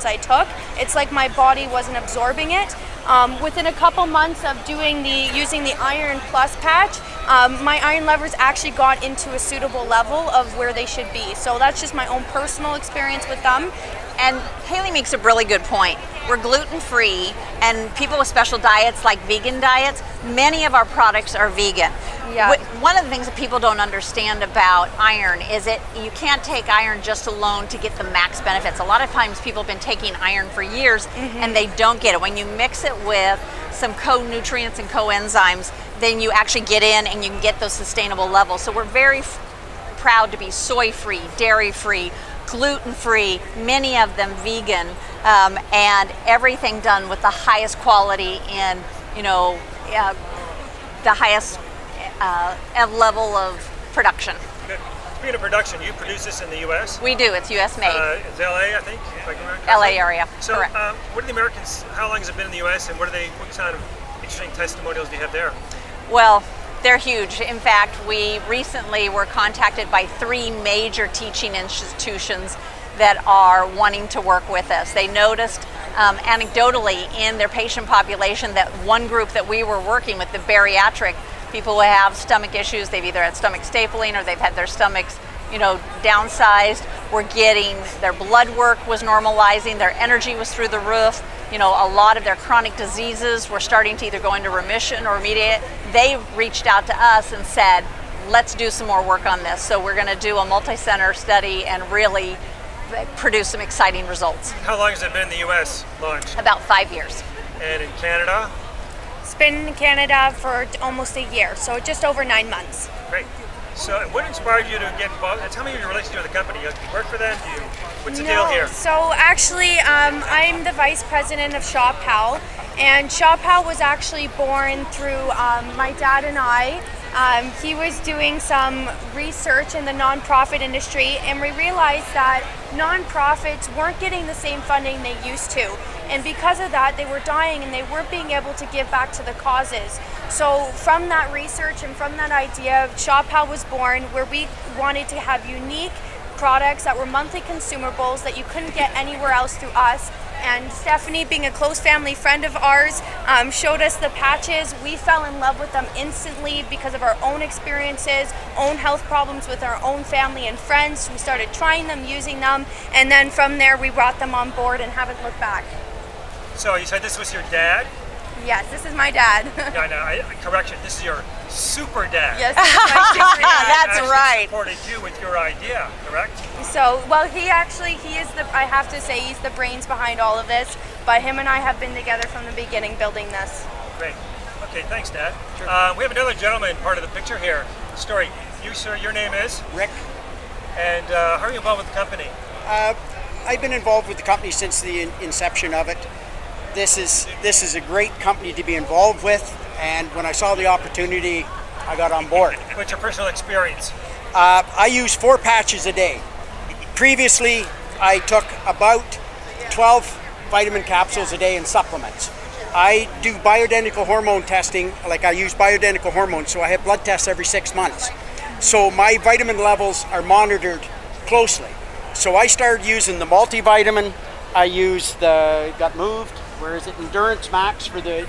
supplements I took. It's like my body wasn't absorbing it. Within a couple months of using the Iron Plus patch, my iron levels actually got into a suitable level of where they should be. So that's just my own personal experience with them. And Haley makes a really good point. We're gluten-free, and people with special diets like vegan diets, many of our products are vegan. Yeah. One of the things that people don't understand about iron is that you can't take iron just alone to get the max benefits. A lot of times people have been taking iron for years and they don't get it. When you mix it with some co-nutrients and coenzymes, then you actually get in and you can get those sustainable levels. So we're very proud to be soy-free, dairy-free, gluten-free, many of them vegan, and everything done with the highest quality and the highest level of production. Good. Speaking of production, you produce this in the U.S.? We do. It's U.S. made. It's L.A., I think. If I can remember L.A. area. So, correct. what are the Americans? How long has it been in the U.S. and what kind of interesting testimonials do you have there? Well, they're huge. In fact, we recently were contacted by 3 major teaching institutions that are wanting to work with us. They noticed anecdotally in their patient population that one group that we were working with, the bariatric, people who have stomach issues, they've either had stomach stapling or they've had their stomachs, downsized, were getting, their blood work was normalizing, their energy was through the roof. A lot of their chronic diseases were starting to either go into remission or remediate. They reached out to us and said, let's do some more work on this. So we're going to do a multi-center study and really produce some exciting results. How long has it been in the U.S. launch? About 5 years. And in Canada? It's been in Canada for almost a year, so just over 9 months. Great. So what inspired you to get involved? Tell me your relationship with the company. Do you work for them? What's the deal here? So actually, I'm the vice president of Shaw Powell, and Shaw Powell was actually born through my dad and I. He was doing some research in the nonprofit industry, and we realized that nonprofits weren't getting the same funding they used to. And because of that, they were dying and they weren't being able to give back to the causes. So from that research and from that idea, Shaw Powell was born, where we wanted to have unique products that were monthly consumables that you couldn't get anywhere else through us. And Stephanie, being a close family friend of ours, showed us the patches. We fell in love with them instantly because of our own experiences, own health problems with our own family and friends. We started trying them, using them, and then from there we brought them on board and haven't looked back. So you said this was your dad? Yes, this is my dad. Yeah, no, correction, this is your super dad. Yes, this is my super dad. That's right. Supported you with your idea, correct? So, well, he is I have to say, he's the brains behind all of this, but him and I have been together from the beginning building this. Great. Okay, thanks, Dad. Sure. We have another gentleman part of the picture here. Story. You, sir, your name is? Rick. And how are you involved with the company? I've been involved with the company since the inception of it. This is a great company to be involved with, and when I saw the opportunity, I got on board. What's your personal experience? I use 4 patches a day. Previously, I took about 12 vitamin capsules a day in supplements. I do bioidentical hormone testing, like I use bioidentical hormones, so I have blood tests every 6 months. So my vitamin levels are monitored closely. So I started using the multivitamin. I use got moved. Where is it? Endurance Max for the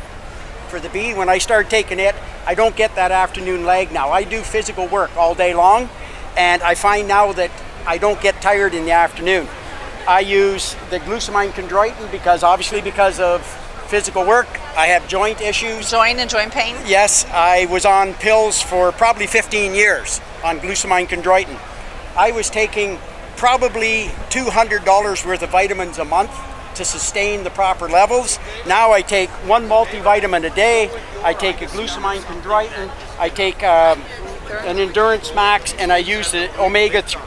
B. When I started taking it, I don't get that afternoon lag now. I do physical work all day long, and I find now that I don't get tired in the afternoon. I use the glucosamine chondroitin because of physical work. I have joint issues. Joint and joint pain? Yes, I was on pills for probably 15 years on glucosamine chondroitin. I was taking probably $200 worth of vitamins a month to sustain the proper levels. Now I take 1 multivitamin a day, I take a glucosamine chondroitin, I take an Endurance Max, and I use the omega-3s.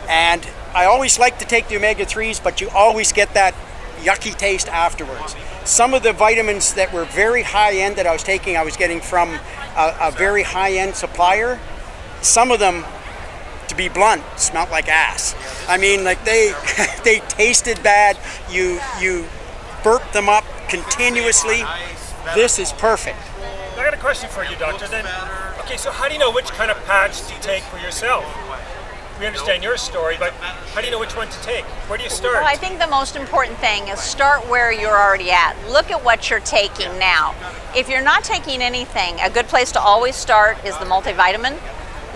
And I always like to take the omega-3s, but you always get that yucky taste afterwards. Some of the vitamins that were very high-end that I was taking, I was getting from a very high-end supplier. Some of them, to be blunt, smelled like ass. I mean, like they tasted bad. You burp them up continuously. This is perfect. I got a question for you, doctor. Then, okay, so how do you know which kind of patch to take for yourself? we understand your story, but how do you know which one to take? Where do you start? Well, I think the most important thing is start where you're already at. Look at what you're taking now. If you're not taking anything, a good place to always start is the multivitamin.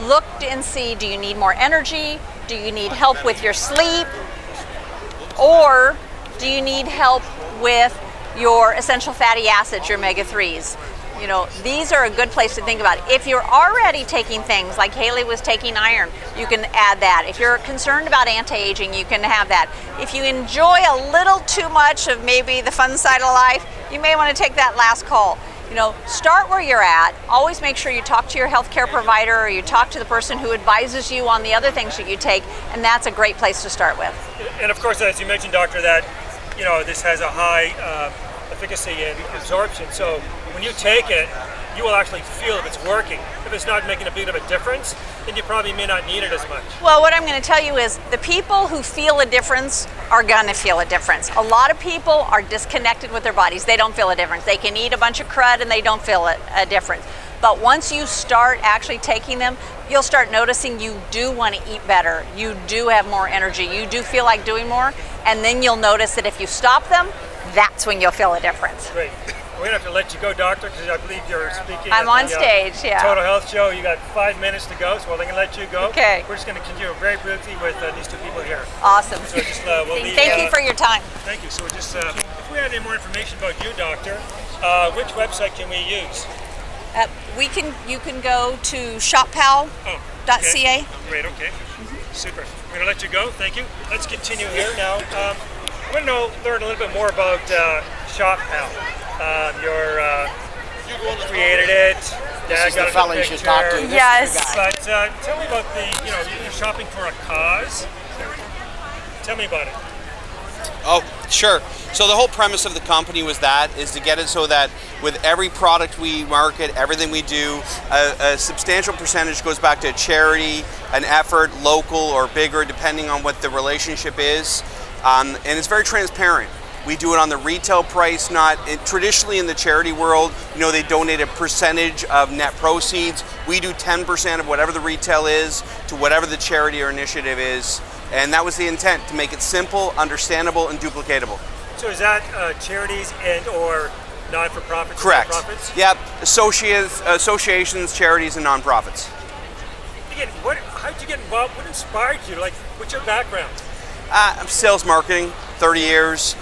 Look and see, do you need more energy? Do you need help with your sleep? Or do you need help with your essential fatty acids, your omega-3s? You know, these are a good place to think about it. If you're already taking things like Haley was taking iron, you can add that. If you're concerned about anti-aging, you can have that. If you enjoy a little too much of maybe the fun side of life, you may want to take that last call. You know, start where you're at. Always make sure you talk to your healthcare provider or you talk to the person who advises you on the other things that you take, and that's a great place to start with. And of course, as you mentioned, doctor, that this has a high efficacy in absorption. So when you take it, you will actually feel if it's working. If it's not making a bit of a difference, then you probably may not need it as much. Well, what I'm going to tell you is the people who feel a difference are going to feel a difference. A lot of people are disconnected with their bodies. They don't feel a difference. They can eat a bunch of crud and they don't feel a difference. But once you start actually taking them, you'll start noticing you do want to eat better. You do have more energy. You do feel like doing more. And then you'll notice that if you stop them, that's when you'll feel a difference. Great. We're going to have to let you go, doctor, because I believe you're speaking I'm on stage, yeah. Total Health Show. You got 5 minutes to go, so we're going to let you go. Okay. We're just going to continue very briefly with these two people here. Awesome. So just, we'll leave, Thank you for your time. Thank you. So we'll just, if we had any more information about you, doctor, which website can we use? You can go to shoppal.ca. Okay. Great, okay. Super. We're going to let you go. Thank you. Let's continue here now. I want to learn a little bit more about ShopPal. You created it. This is the fella you should talk to. Yes. But tell me about you're shopping for a cause. Tell me about it. Oh, sure. So the whole premise of the company is to get it so that with every product we market, everything we do, a substantial percentage goes back to a charity, an effort, local or bigger, depending on what the relationship is. And it's very transparent. We do it on the retail price, traditionally in the charity world, they donate a percentage of net proceeds. We do 10% of whatever the retail is to whatever the charity or initiative is. And that was the intent, to make it simple, understandable, and duplicatable. So is that charities and or non-for-profits? Correct. Non-profits? Yep. Associations, charities, and nonprofits. Again, how did you get involved? What inspired you? What's your background? I'm sales marketing, 30 years.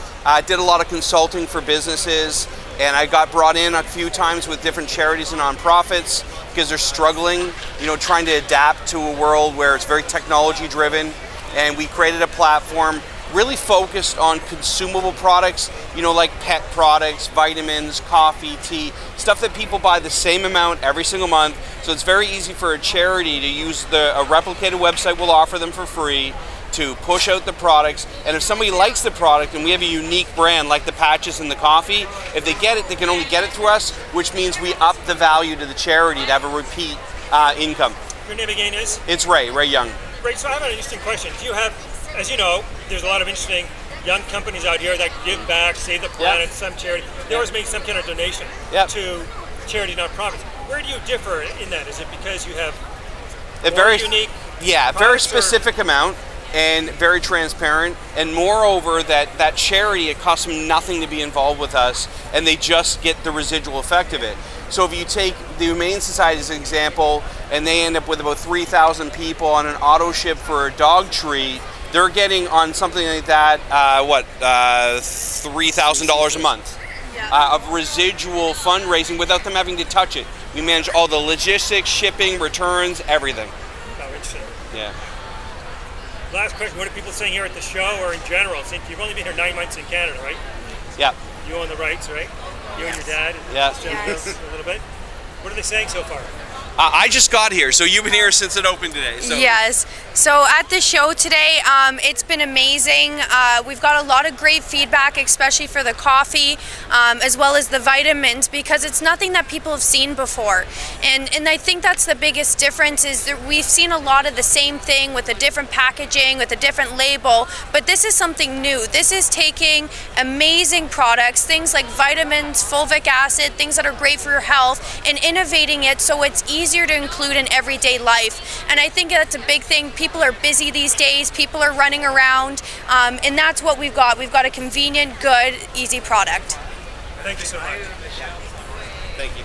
Did a lot of consulting for businesses, and I got brought in a few times with different charities and nonprofits because they're struggling, trying to adapt to a world where it's very technology driven. And we created a platform really focused on consumable products, like pet products, vitamins, coffee, tea, stuff that people buy the same amount every single month. So it's very easy for a charity to use a replicated website we'll offer them for free to push out the products. And if somebody likes the product and we have a unique brand like the patches and the coffee, if they get it, they can only get it through us, which means we up the value to the charity to have a repeat income. Your name again is? It's Ray Young. Ray, so I have an interesting question. Do you have, as you know, there's a lot of interesting young companies out here that give back, save the planet, some charity. They always make some kind of donation to charity nonprofits. Where do you differ in that? Is it because you have a very unique very specific amount and very transparent, and moreover that charity, it costs them nothing to be involved with us and they just get the residual effect of it. So if you take the Humane Society as an example, and they end up with about 3,000 people on an auto ship for a dog treat, they're getting on something like that, $3,000 a month of residual fundraising without them having to touch it. We manage all the logistics, shipping, returns, everything. Oh, interesting. Yeah. Last question, what are people saying here at the show or in general? Since you've only been here 9 months in Canada, right? Yeah. You own the rights, right? You and your dad? Yes. A little bit. What are they saying so far? I just got here, so you've been here since it opened today. So. Yes. So at the show today, it's been amazing. We've got a lot of great feedback, especially for the coffee, as well as the vitamins, because it's nothing that people have seen before. And I think that's the biggest difference, is that we've seen a lot of the same thing with a different packaging, with a different label, but this is something new. This is taking amazing products, things like vitamins, fulvic acid, things that are great for your health, and innovating it so it's easy easier to include in everyday life. And I think that's a big thing. People are busy these days, people are running around, and that's what we've got. We've got a convenient, good, easy product. Thank you so much. Thank you.